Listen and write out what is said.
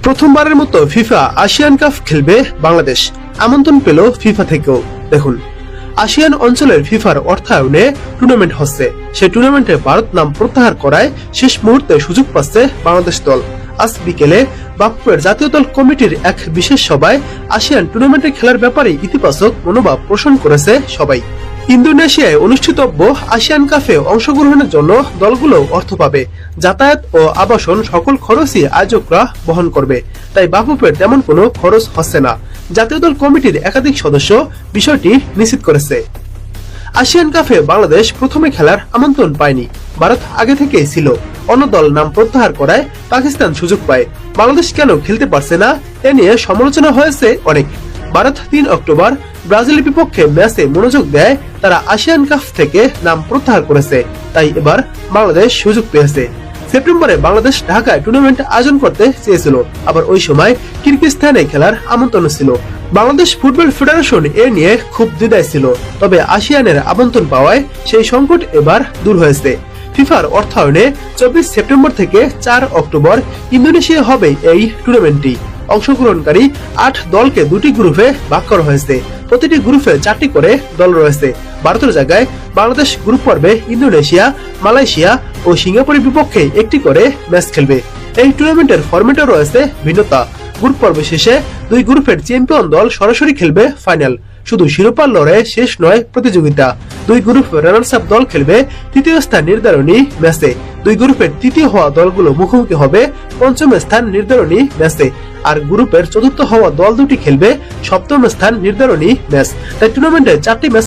প্রথমবারের মতো FIFA ASEAN cup খেলবে বাংলাদেশ, আমন্ত্রণ পেল ফিফা থেকেও। দেখুন, আসিয়ান অঞ্চলের ফিফার অর্থায়নে টুর্নামেন্ট হচ্ছে, সেই টুর্নামেন্টে ভারত নাম প্রত্যাহার করায় শেষ মুহূর্তে সুযোগ পাচ্ছে বাংলাদেশ দল। আজ বিকেলে বাফুফের জাতীয় দল কমিটির এক বিশেষ সভায় আসিয়ান টুর্নামেন্টে খেলার ব্যাপারে ইতিবাচক মনোভাব পোষণ করেছে সবাই। ইন্দোনেশিয়ায় অনুষ্ঠিতব্য আসিয়ান কাপে অংশগ্রহণের জন্য দলগুলো অর্থ পাবে, যাতায়াত ও আবাসন সকল খরচই আয়োজকরা বহন করবে, তাই বাফুফের তেমন কোনো খরচ হচ্ছে না। জাতীয় দল কমিটির একাধিক সদস্য বিষয়টি নিশ্চিত করেছে। আসিয়ান কাপে বাংলাদেশ প্রথমে খেলার আমন্ত্রণ পায়নি, ভারত আগে থেকেই ছিল। অন্য দল নাম প্রত্যাহার করায় পাকিস্তান সুযোগ পায়। বাংলাদেশ কেন খেলতে পারছে না, এ নিয়ে সমালোচনা হয়েছে অনেক। ভারত 3 অক্টোবর ব্রাজিলের বিপক্ষে ম্যাচে মনোযোগ দেয়, তারা আসিয়ান কাপ থেকে নাম প্রত্যাহার করেছে, তাই এবার বাংলাদেশ সুযোগ পেয়েছে। সেপ্টেম্বরে বাংলাদেশ ঢাকায় টুর্নামেন্ট আয়োজন করতে চেয়েছিল, আবার ওই সময় কিরগিজস্তানে খেলার আমন্ত্রণ ছিল। বাংলাদেশ ফুটবল ফেডারেশন এ নিয়ে খুব দ্বিধায় ছিল, তবে আসিয়ানের আমন্ত্রণ পাওয়ায় সেই সংকট এবার দূর হয়েছে। ফিফার অর্থায়নে 24 সেপ্টেম্বর থেকে 4 অক্টোবর ইন্দোনেশিয়া হবে এই টুর্নামেন্টটি। অংশগ্রহণকারী 8 দলকে 2টি গ্রুপে ভাগ করা হয়েছে, প্রতিটি গ্রুপে 4টি করে দল রয়েছে। ভারতের জায়গায় বাংলাদেশ গ্রুপ পর্বে ইন্দোনেশিয়া, মালয়েশিয়া ও সিঙ্গাপুরের বিপক্ষে একটি করে ম্যাচ খেলবে। এই টুর্নামেন্টের ফরম্যাটে রয়েছে ভিন্নতা। গ্রুপ পর্ব শেষে 2 গ্রুপের চ্যাম্পিয়ন দল সরাসরি খেলবে ফাইনাল। শুধু শিরোপার লড়াই শেষ নয় প্রতিযোগিতা, 2 গ্রুপ রানার্স আপ দল খেলবে তৃতীয় স্থান নির্ধারণী ম্যাচে। 2 গ্রুপের তৃতীয় হওয়া দলগুলো মুখোমুখি হবে পঞ্চম স্থান নির্ধারণী ম্যাচে, আর গ্রুপের চতুর্থ হওয়া দল দুটি খেলবে সপ্তম স্থান নির্ধারণী ম্যাচ। তাই টুর্নামেন্টে 4টি ম্যাচ